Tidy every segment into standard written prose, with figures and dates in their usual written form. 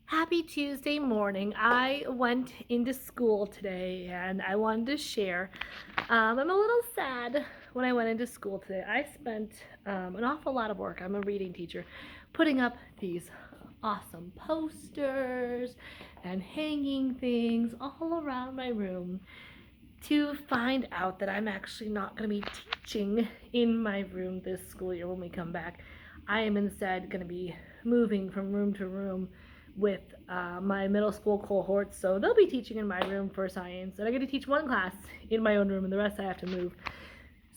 Happy Tuesday morning. I went into school today and I wanted to share. I'm a little sad when I went into school today. I spent an awful lot of work. I'm a reading teacher, putting up these awesome posters and hanging things all around my room to find out that I'm actually not going to be teaching in my room this school year when we come back. I am instead going to be moving from room to room with my middle school cohorts. So they'll be teaching in my room for science, and I get to teach one class in my own room, and the rest I have to move.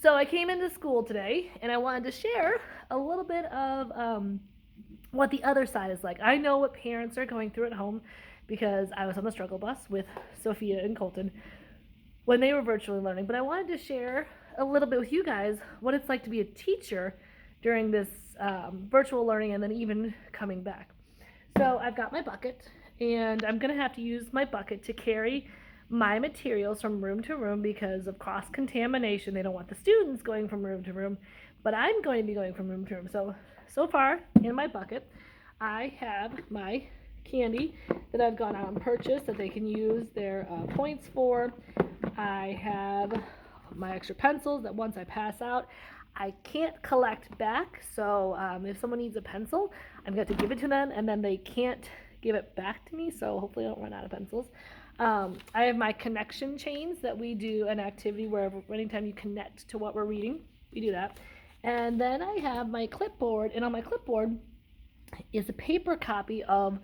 So I came into school today, and I wanted to share a little bit of what the other side is like. I know what parents are going through at home because I was on the struggle bus with Sophia and Colton when they were virtually learning, but I wanted to share a little bit with you guys what it's like to be a teacher during this virtual learning and then even coming back. So I've got my bucket, and I'm going to have to use my bucket to carry my materials from room to room because of cross contamination. They don't want the students going from room to room, but I'm going to be going from room to room. So far in my bucket, I have my candy that I've gone out and purchased that they can use their points for. I have my extra pencils that once I pass out, I can't collect back. So if someone needs a pencil, I'm going to give it to them, and then they can't give it back to me. So hopefully I don't run out of pencils. I have my connection chains that we do an activity where anytime you connect to what we're reading, we do that. And then I have my clipboard, and on my clipboard is a paper copy of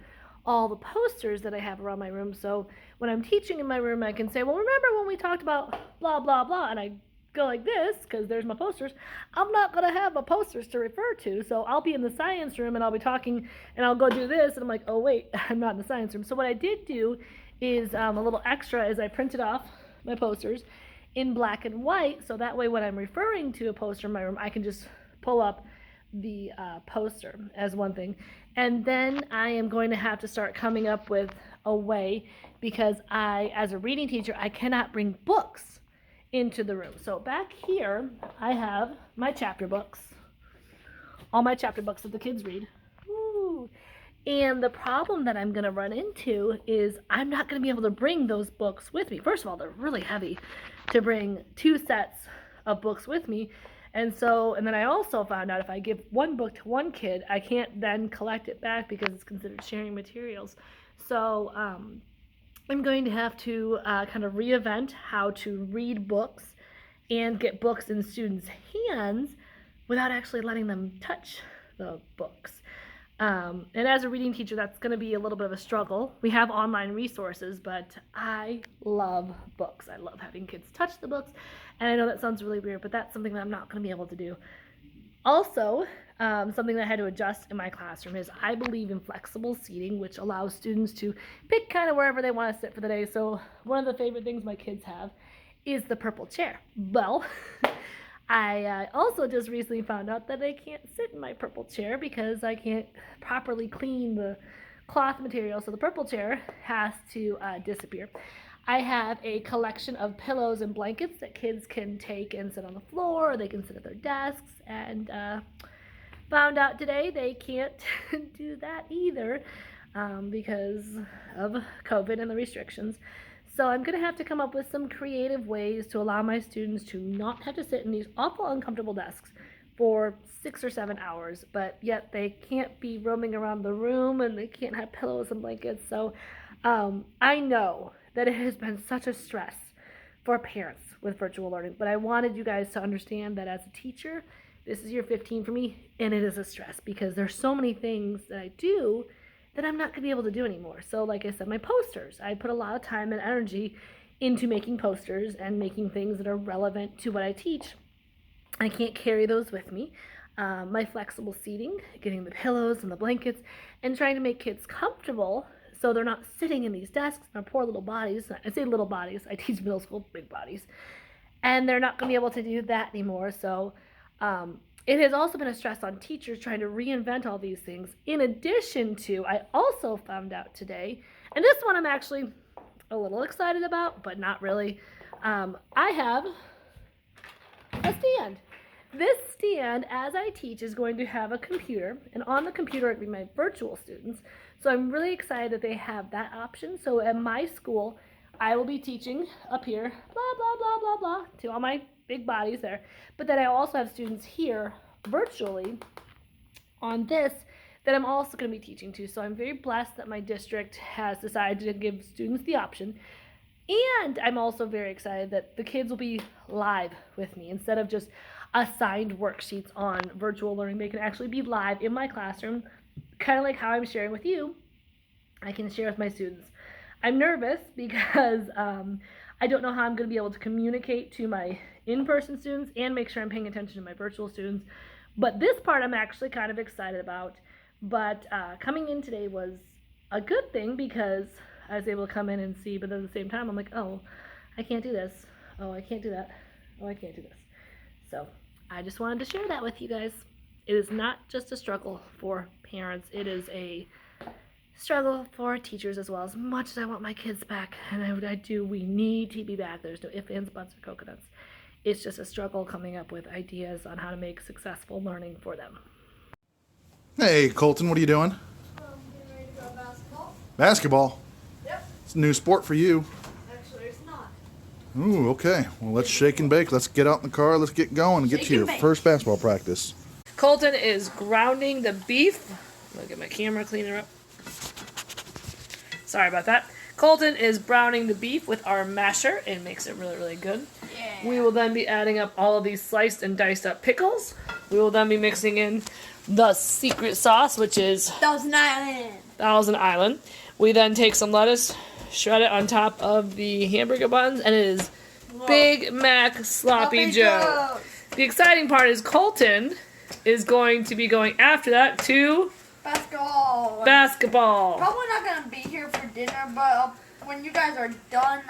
all the posters that I have around my room. So when I'm teaching in my room, I can say, well, remember when we talked about blah, blah, blah, and I go like this because there's my posters. I'm not going to have my posters to refer to. So I'll be in the science room and I'll be talking and I'll go do this. And I'm like, oh, wait, I'm not in the science room. So what I did do is a little extra is I printed off my posters in black and white. So that way when I'm referring to a poster in my room, I can just pull up the poster as one thing. And then I am going to have to start coming up with a way because I, as a reading teacher, I cannot bring books into the room. So back here, I have my chapter books, all my chapter books that the kids read. Ooh. And the problem that I'm going to run into is I'm not going to be able to bring those books with me. First of all, they're really heavy to bring 2 sets of books with me. And then I also found out if I give one book to one kid, I can't then collect it back because it's considered sharing materials. So I'm going to have to kind of reinvent how to read books and get books in students' hands without actually letting them touch the books. And as a reading teacher, that's going to be a little bit of a struggle. We have online resources, but I love books. I love having kids touch the books. And I know that sounds really weird, but that's something that I'm not going to be able to do. Also, something that I had to adjust in my classroom is I believe in flexible seating, which allows students to pick kind of wherever they want to sit for the day. So one of the favorite things my kids have is the purple chair. Well, I also just recently found out that I can't sit in my purple chair because I can't properly clean the cloth material. So the purple chair has to disappear. I have a collection of pillows and blankets that kids can take and sit on the floor, or they can sit at their desks, and found out today they can't do that either because of COVID and the restrictions. So I'm going to have to come up with some creative ways to allow my students to not have to sit in these awful uncomfortable desks for 6 or 7 hours, but yet they can't be roaming around the room and they can't have pillows and blankets. So I know that it has been such a stress for parents with virtual learning, but I wanted you guys to understand that as a teacher, this is year 15 for me, and it is a stress because there's so many things that I do that I'm not going to be able to do anymore. So like I said, my posters, I put a lot of time and energy into making posters and making things that are relevant to what I teach. I can't carry those with me. My flexible seating, getting the pillows and the blankets, and trying to make kids comfortable so they're not sitting in these desks, their poor little bodies. I say little bodies, I teach middle school, big bodies. And they're not going to be able to do that anymore. So it has also been a stress on teachers trying to reinvent all these things. In addition to, I also found out today, and this one I'm actually a little excited about, but not really. I have a stand This stand, as I teach, is going to have a computer, and on the computer it'll be my virtual students. So I'm really excited that they have that option. So at my school, I will be teaching up here, blah, blah, blah, blah, blah, to all my big bodies there. But then I also have students here virtually on this that I'm also going to be teaching to. So I'm very blessed that my district has decided to give students the option. And I'm also very excited that the kids will be live with me instead of just assigned worksheets on virtual learning. They can actually be live in my classroom, kind of like how I'm sharing with you. I can share with my students. I'm nervous because I don't know how I'm going to be able to communicate to my in-person students and make sure I'm paying attention to my virtual students. But this part I'm actually kind of excited about. But coming in today was a good thing because I was able to come in and see, but at the same time I'm like, oh, I can't do this. Oh, I can't do that. Oh, I can't do this. So I just wanted to share that with you guys. It is not just a struggle for parents. It is a struggle for teachers as well. As much as I want my kids back, and I do, we need to be back. There's no ifs, ands, buts, or coconuts. It's just a struggle coming up with ideas on how to make successful learning for them. Hey, Colton, what are you doing? Getting ready to go basketball. Basketball. Yep. It's a new sport for you. Actually, it's not. Ooh, okay. Well, let's shake and bake. Let's get out in the car. Let's get going and get Shake to your and bake. first basketball practice. Colton is grounding the beef. I'm gonna get my camera cleaner up. Sorry about that. Colton is browning the beef with our masher. It makes it really, really good. Yeah. We will then be adding up all of these sliced and diced up pickles. We will then be mixing in the secret sauce, which is Thousand Island. Thousand Island. We then take some lettuce, shred it on top of the hamburger buns, and it is Big Mac Sloppy Joe. The exciting part is Colton is going to be going after that to Basketball. basketball. Probably not gonna be here for dinner, but when you guys are done,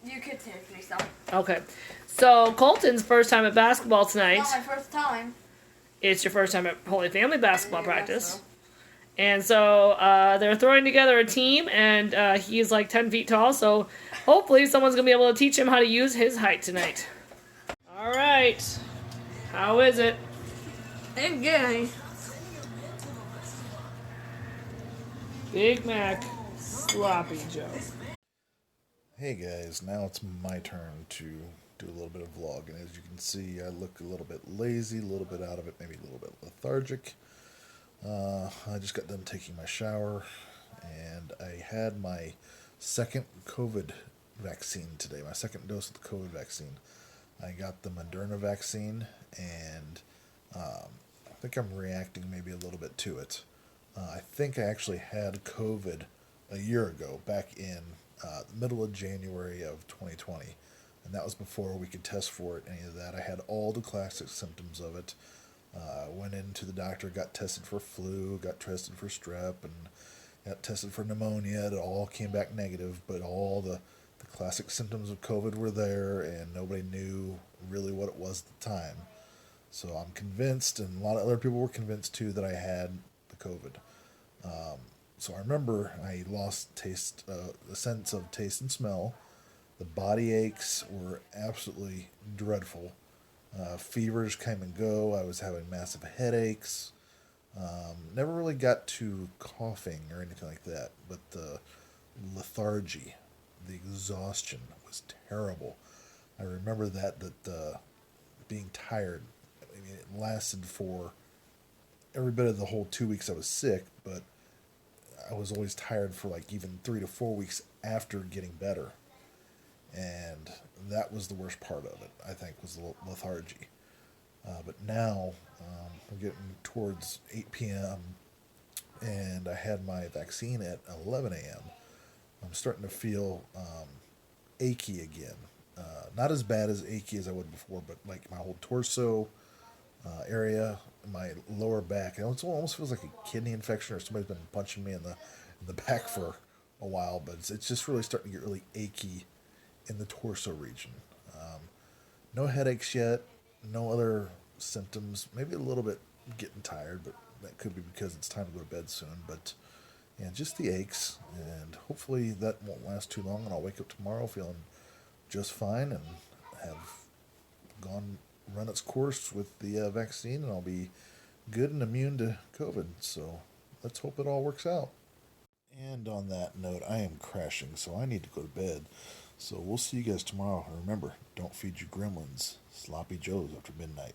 you could take me some. Okay. So Colton's first time at basketball tonight. Not my first time. It's your first time at Holy Family basketball Yeah, I guess practice. so. And so they're throwing together a team, and he's like 10 feet tall, so hopefully someone's going to be able to teach him how to use his height tonight. All right. How is it? It's good. Big Mac Sloppy Joe. Hey guys, now it's my turn to do a little bit of vlogging. As you can see, I look a little bit lazy, a little bit out of it, maybe a little bit lethargic. I just got done taking my shower, and I had my second COVID vaccine today, my second dose of the COVID vaccine. I got the Moderna vaccine, and I think I'm reacting maybe a little bit to it. I think I actually had COVID a year ago, back in the middle of January of 2020, and that was before we could test for it, any of that. I had all the classic symptoms of it. Went into the doctor, got tested for flu, got tested for strep, and got tested for pneumonia. It all came back negative, but all the classic symptoms of COVID were there, and nobody knew really what it was at the time. So I'm convinced, and a lot of other people were convinced too, that I had the COVID. So I remember I lost taste, the sense of taste and smell. The body aches were absolutely dreadful. Fevers came and go. I was having massive headaches. Never really got to coughing or anything like that, but the lethargy, the exhaustion was terrible. I remember that being tired. I mean, it lasted for every bit of the whole 2 weeks I was sick, but I was always tired for like even 3 to 4 weeks after getting better. And that was the worst part of it, I think, was the lethargy. But now, we're getting towards 8 p.m., and I had my vaccine at 11 a.m. I'm starting to feel achy again. Not as bad as achy as I would before, but like my whole torso area, my lower back. It almost feels like a kidney infection, or somebody's been punching me in the back for a while, but it's just really starting to get really achy in the torso region. No headaches yet, no other symptoms, maybe a little bit getting tired, but that could be because it's time to go to bed soon. But yeah, just the aches, and hopefully that won't last too long, and I'll wake up tomorrow feeling just fine and have gone run its course with the vaccine, and I'll be good and immune to COVID. So let's hope it all works out. And on that note, I am crashing, so I need to go to bed. So we'll see you guys tomorrow. And remember, don't feed your gremlins sloppy joes after midnight.